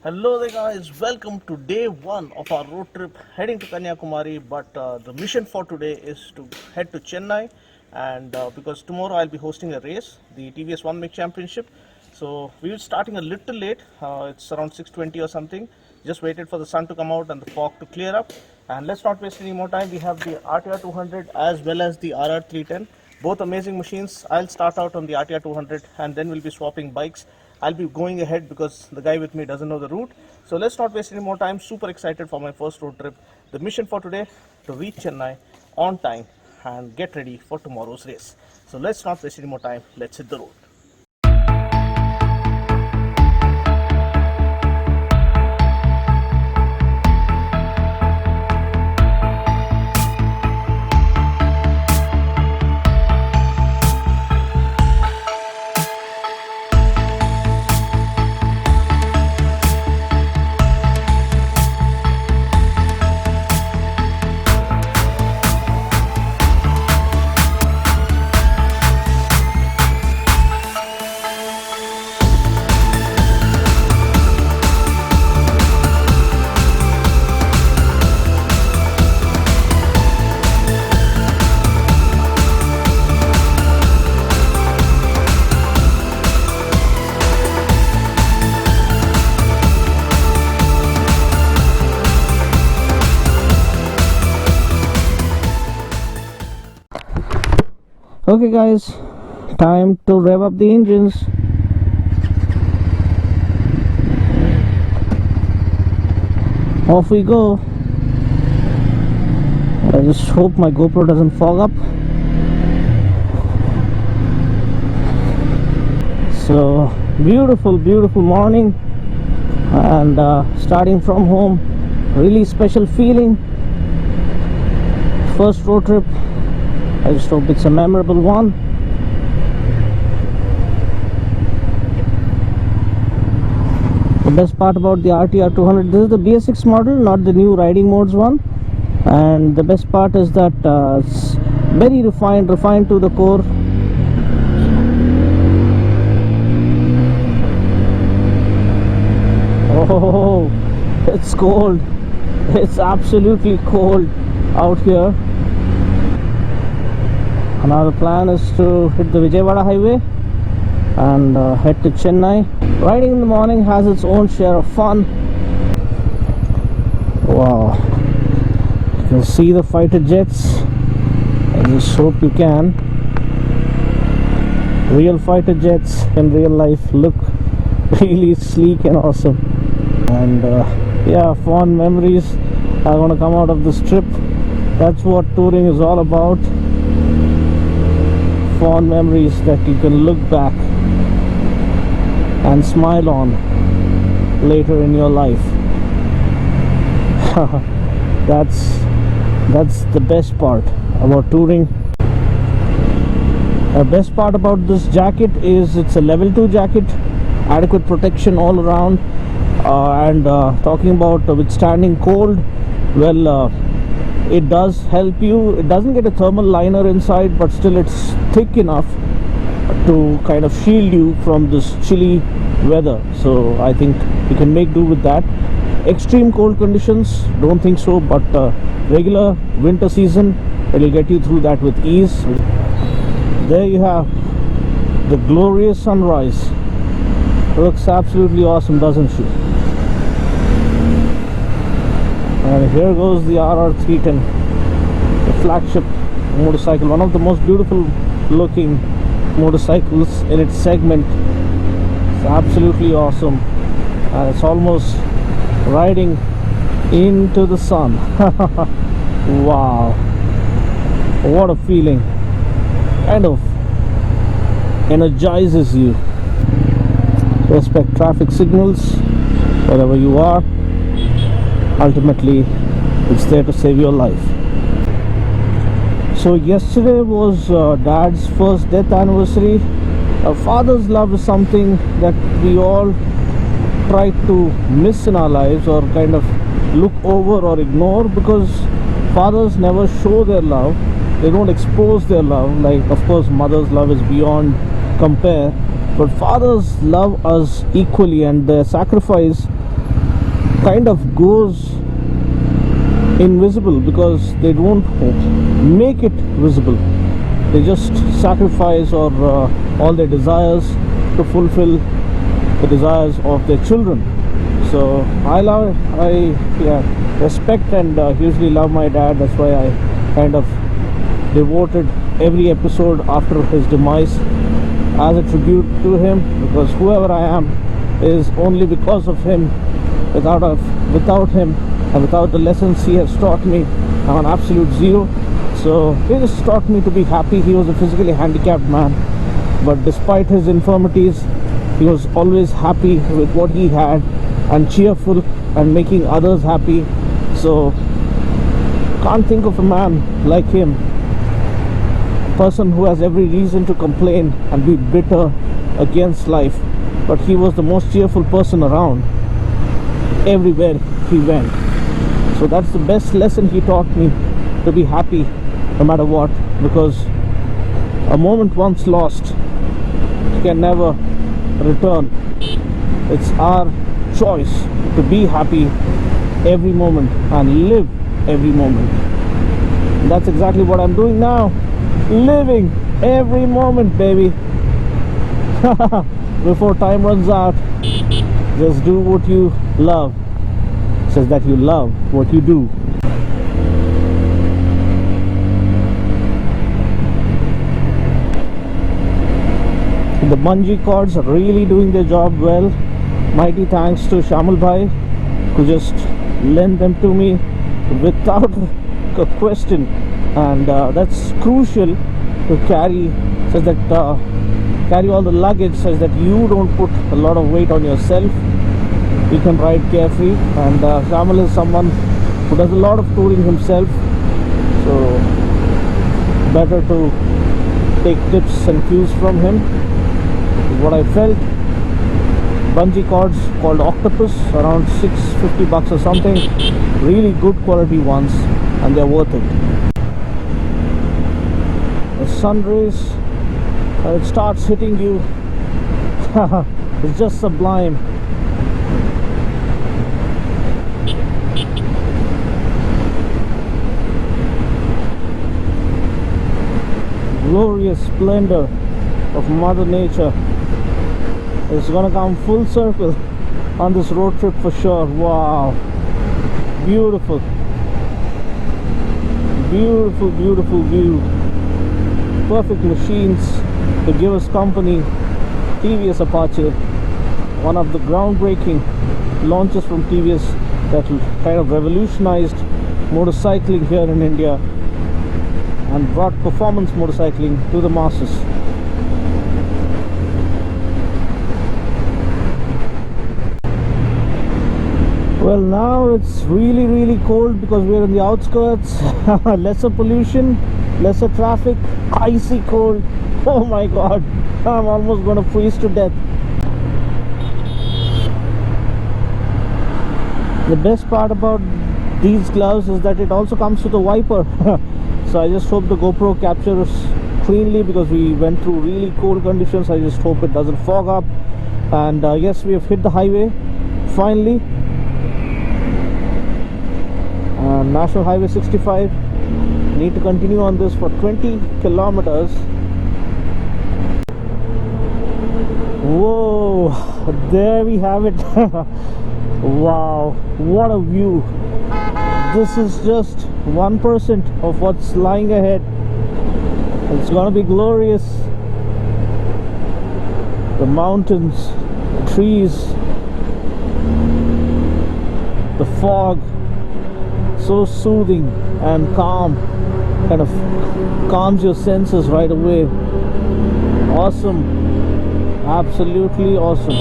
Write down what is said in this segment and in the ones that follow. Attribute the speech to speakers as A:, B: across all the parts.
A: Hello there, guys. Welcome to day one of our road trip heading to Kanyakumari. But the mission for today is to head to Chennai, and because tomorrow I'll be hosting a race, the TVS One Make Championship. So we were starting a little late. It's around 6:20 or something. Just waited for the sun to come out and the fog to clear up. And let's not waste any more time. We have the RTR 200 as well as the RR 310. Both amazing machines. I'll start out on the RTR 200 and then we'll be swapping bikes. I'll be going ahead because the guy with me doesn't know the route. So let's not waste any more time. Super excited for my first road trip. The mission for today, to reach Chennai on time and get ready for tomorrow's race. So let's not waste any more time. Let's hit the road. Okay guys, time to rev up the engines. Off we go. I just hope my GoPro doesn't fog up. So beautiful morning, and starting from home, really special feeling. First road trip. I just hope it's a memorable one. The best part about the RTR 200, this is the BS6 model, not the new riding modes one. And the best part is that it's very refined to the core. Oh, it's cold. It's absolutely cold out here. Now the plan is to hit the Vijayawada highway and head to Chennai. Riding in the morning has its own share of fun. Wow, you can see the fighter jets. I just hope you can. Real fighter jets in real life look really sleek and awesome. And yeah, fond memories are going to come out of this trip. That's what touring is all about. Fond memories that you can look back and smile on later in your life. that's the best part about touring. The best part about this jacket is it's a level 2 jacket, adequate protection all around, and talking about withstanding cold, well, it does help you. It doesn't get a thermal liner inside, but still it's thick enough to kind of shield you from this chilly weather. So I think you can make do with that. Extreme cold conditions, don't think so, but regular winter season, it will get you through that with ease. There you have the glorious sunrise. Looks absolutely awesome, doesn't she? And here goes the RR 310, the flagship motorcycle, one of the most beautiful looking motorcycles in its segment. It's absolutely awesome, and it's almost riding into the sun. Wow, what a feeling. Kind of energizes you. Respect traffic signals wherever you are. Ultimately, it's there to save your life. So yesterday was Dad's first death anniversary. Father's love is something that we all try to miss in our lives, or kind of look over or ignore, because fathers never show their love. They don't expose their love. Like, of course, mother's love is beyond compare, but fathers love us equally, and their sacrifice kind of goes invisible because they don't make it visible. They just sacrifice or all their desires to fulfill the desires of their children. So I respect and hugely love my dad. That's why I kind of devoted every episode after his demise as a tribute to him, because whoever I am is only because of him. Without him and without the lessons he has taught me, I'm an absolute zero. So he just taught me to be happy. He was a physically handicapped man, but despite his infirmities, he was always happy with what he had and cheerful and making others happy. So can't think of a man like him, a person who has every reason to complain and be bitter against life, but he was the most cheerful person around everywhere he went. So that's the best lesson he taught me, to be happy no matter what, because a moment once lost can never return. It's our choice to be happy every moment and live every moment. And that's exactly what I'm doing now, living every moment, baby. Before time runs out, just do what you love. It says that you love what you do. The bungee cords are really doing their job well. Mighty thanks to Shamal Bhai, who just lent them to me without a question, and that's crucial to carry, such that carry all the luggage, such that you don't put a lot of weight on yourself. You can ride carefree, and Shamal is someone who does a lot of touring himself, so better to take tips and cues from him is what I felt. Bungee cords called Octopus, around $650 or something, really good quality ones, and they're worth it. The sun rays, it starts hitting you. It's just sublime. Glorious splendor of Mother Nature is gonna come full circle on this road trip for sure. Wow, beautiful, beautiful, beautiful view. Perfect machines to give us company. TVS Apache, one of the groundbreaking launches from TVS that kind of revolutionized motorcycling here in India and brought performance motorcycling to the masses. Well, now it's really cold because we're in the outskirts. Lesser pollution, lesser traffic, icy cold. Oh my god, I'm almost gonna freeze to death. The best part about these gloves is that it also comes with a wiper. So I just hope the GoPro captures cleanly, because we went through really cold conditions. I just hope it doesn't fog up. And yes, we have hit the highway finally. National Highway 65. Need to continue on this for 20 kilometers. Whoa, there we have it. Wow, what a view. This is just 1% of what's lying ahead. It's gonna be glorious. The mountains, the trees, the fog, so soothing and calm, kind of calms your senses right away. Awesome, absolutely awesome.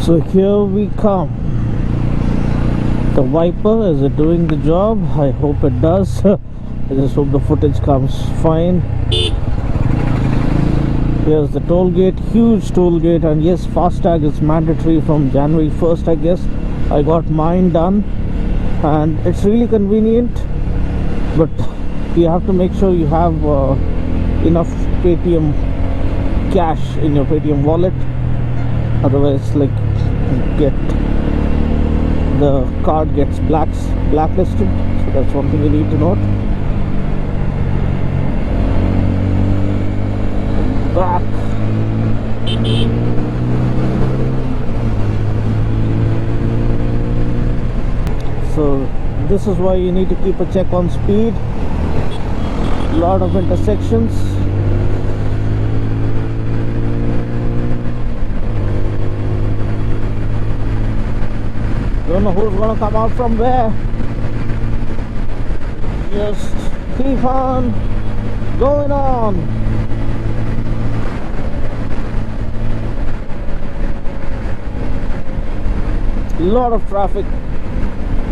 A: So here we come. The wiper, is it doing the job? I hope it does. I just hope the footage comes fine. Here's the toll gate, huge toll gate, and yes, FASTag is mandatory from January 1st, I guess. I got mine done, and it's really convenient, but you have to make sure you have enough Paytm cash in your Paytm wallet, otherwise like get the card gets blacklisted. So that's one thing you need to note. Back. So this is why you need to keep a check on speed. Lot of intersections. Don't know who's gonna come out from where. Just keep on going on. Lot of traffic.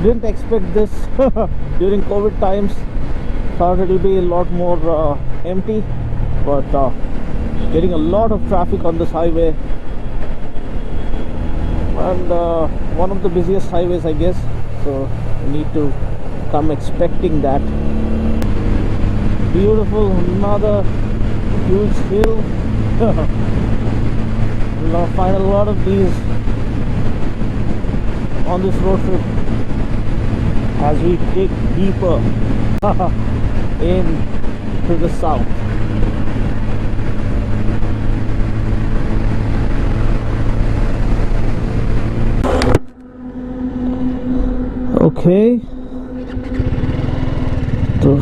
A: Didn't expect this during COVID times. Thought it'll be a lot more empty, but getting a lot of traffic on this highway, and one of the busiest highways, I guess. So you need to come expecting that. Beautiful, another huge hill. We'll find a lot of these on this road trip as we dig deeper into the south. Okay, to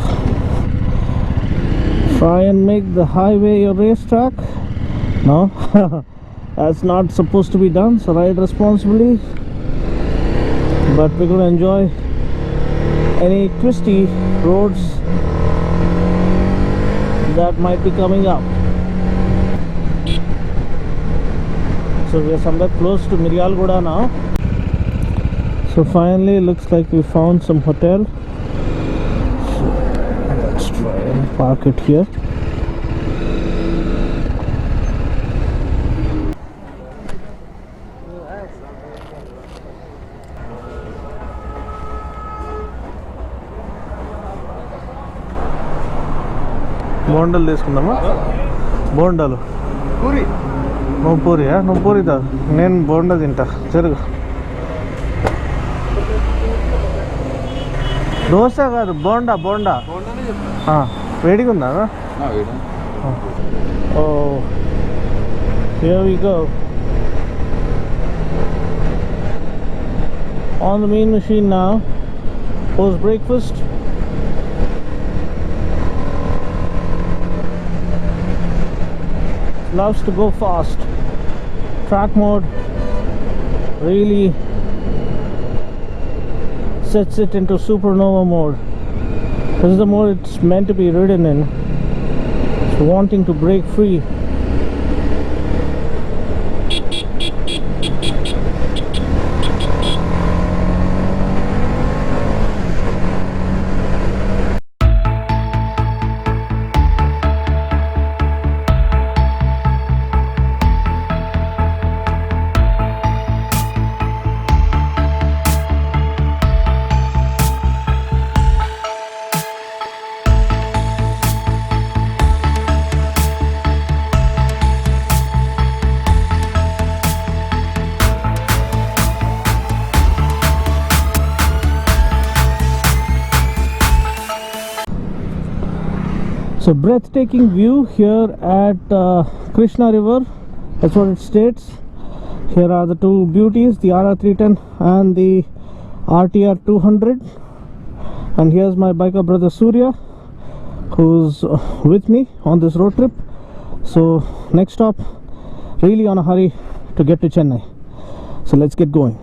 A: try and make the highway your racetrack. No, that's not supposed to be done, so ride responsibly. But we're going to enjoy any twisty roads that might be coming up. So we are somewhere close to Miryalguda now. So finally looks like we found some hotel. So let's try and park it here. బోండాలు తీసుకుందామా? బోండాలు పూరి. నువ్వు పూరియా? నువ్వు పూరి దా, నేను బోండా తింటా. జరుగు. దోశ కాదు, బోండా. బోండా వేడిగా ఉందా? ఓ, here we go. On the main machine now. Post breakfast. Loves to go fast. Track mode really sets it into supernova mode. This is the mode it's meant to be ridden in. It's wanting to break free. So breathtaking view here at Krishna River. That's what it states. Here are the two beauties, the RR310 and the RTR 200. And here's my biker brother Surya, who's with me on this road trip. So next stop, really on a hurry to get to Chennai. So let's get going.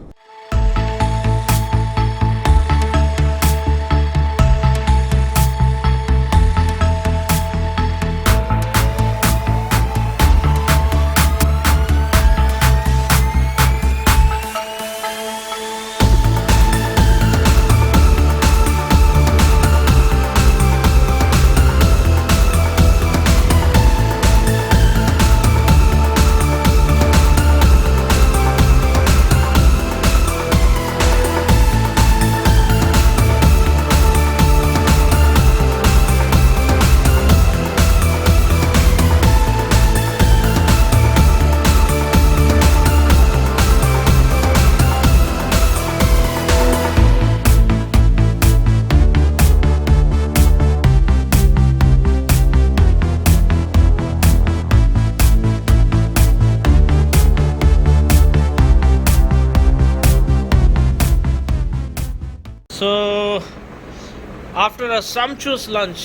A: after a sumptuous lunch.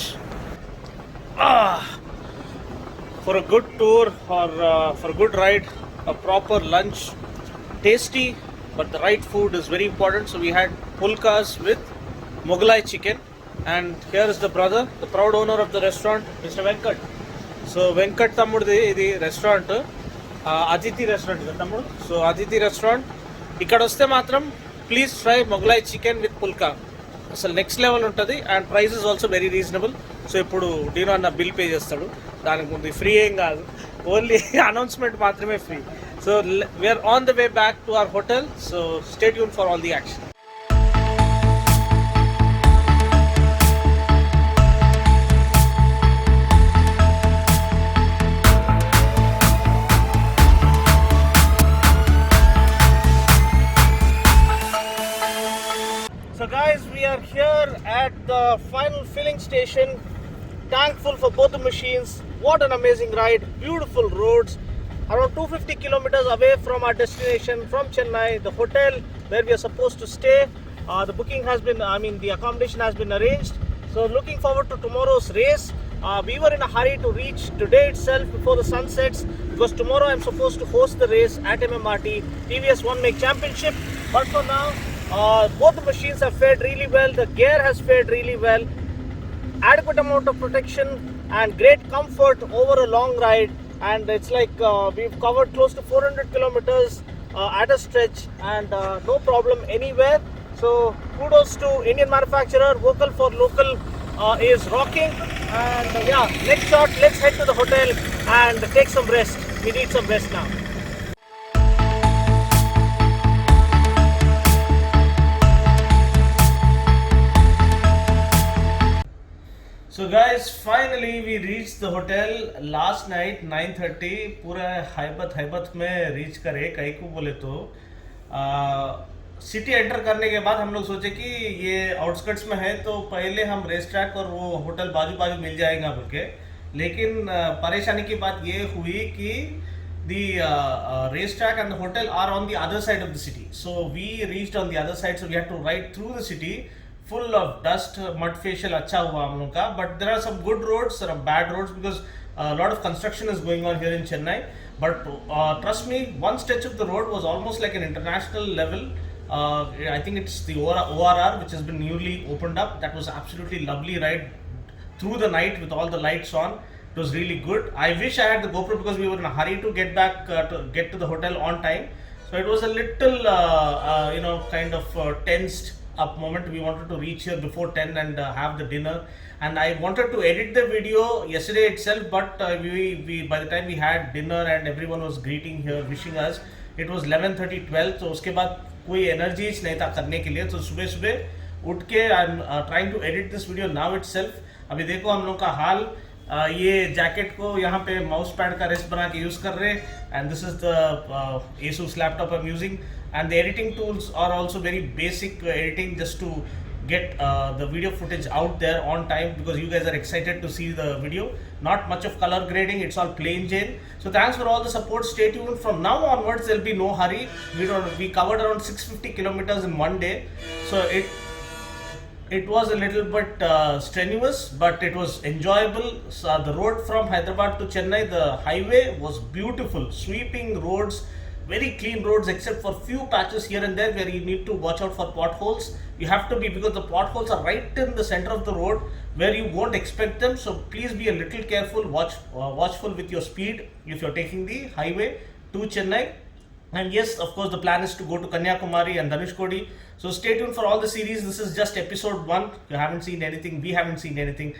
A: For a good tour or for a good ride, a proper lunch, tasty, but the right food is very important. So we had pulkas with Mughlai chicken, and here is the brother, the proud owner of the restaurant, Mr. Venkat. So Venkat Tamudi, the restaurant, Aditi restaurant, Tamudu. So Aditi restaurant, ikkada vaste matram please try Mughlai chicken with pulka. అసలు next level ఉంటుంది and price is also very reasonable. So ఇప్పుడు Dino అన్న bill pay చేస్తాడు, దానికి ముందు free ఏం కాదు, only announcement మాత్రమే free. So we're on the way back to our hotel. So stay tune for all the action. So guys, we are here at the final filling station. Thankful for both the machines. What an amazing ride. Beautiful roads. Around 250 kilometers away from our destination from Chennai, the hotel where we are supposed to stay. The booking has been, the accommodation has been arranged. So looking forward to tomorrow's race. We were in a hurry to reach today itself before the sun sets, because tomorrow I'm supposed to host the race at MMRT TVS One Make Championship. But for now, both the machines have fared really well. The gear has fared really well. Adequate amount of protection and great comfort over a long ride. And it's like we've covered close to 400 kilometers at a stretch, and no problem anywhere. So kudos to Indian manufacturer. Vocal for local is rocking. And yeah, next shot, let's head to the hotel and take some rest. We need some rest now. So guys, finally we reached the hotel last night 9:30. पूरा हैबत में reach करे. कहीं को बोले तो city enter करने के बाद हम लोग सोचे कि ये आउटस्कर्ट्स में है तो पहले हम रेस ट्रैक और वो होटल बाजू बाजू मिल जाएगा बोल के. लेकिन परेशानी की बात ये हुई कि the race track and the hotel are on the other side of the city. So we reached on the other side, so we had to ride through the city. Full of dust, mud facial अच्छा हुआ हम लोग का. But there are some good roads, there are bad roads because a lot of construction is going on here in Chennai. But trust me, one stretch of the road was almost like an international level. I think it's the ORR which has been newly opened up. That was absolutely lovely ride through the night with all the lights on. It was really good. I wish I had the GoPro because we were in a hurry to get back to get to the hotel on time. So it was a little kind of tensed up moment. We wanted to reach here before 10 and have the dinner, and I wanted to edit the video yesterday itself, but we by the time we had dinner and everyone was greeting here, wishing us, it was 11:30 12. So उसके बाद कोई energy नहीं था करने के लिए. तो सुबह सुबह उठ के I am trying to edit this video now itself. अभी देखो हम लोग का हाल. ये जैकेट को यहाँ पे माउस पैड का रेस्ट बना के यूज कर रहे, and this is the Asus laptop I'm using. And the editing tools are also very basic editing, just to get the video footage out there on time, because you guys are excited to see the video. Not much of color grading, it's all plain Jane. So thanks for all the support. Stay tuned. From now onwards there'll be no hurry. We covered around 650 kilometers in one day, so it was a little bit strenuous, but it was enjoyable. So the road from Hyderabad to Chennai, the highway was beautiful, sweeping roads, very clean roads except for few patches here and there where you need to watch out for potholes. You have to be, because the potholes are right in the center of the road where you won't expect them. So please be a little careful, watchful with your speed if you're taking the highway to Chennai. And yes, of course, the plan is to go to Kanyakumari and Dhanushkodi. So stay tuned for all the series. This is just episode 1. You haven't seen anything, we haven't seen anything.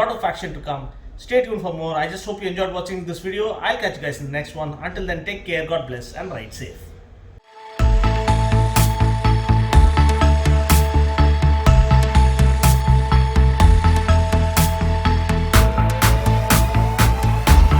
A: Lot of action to come. Stay tuned for more. I just hope you enjoyed watching this video. I'll catch you guys in the next one. Until then, take care, God bless, and ride safe.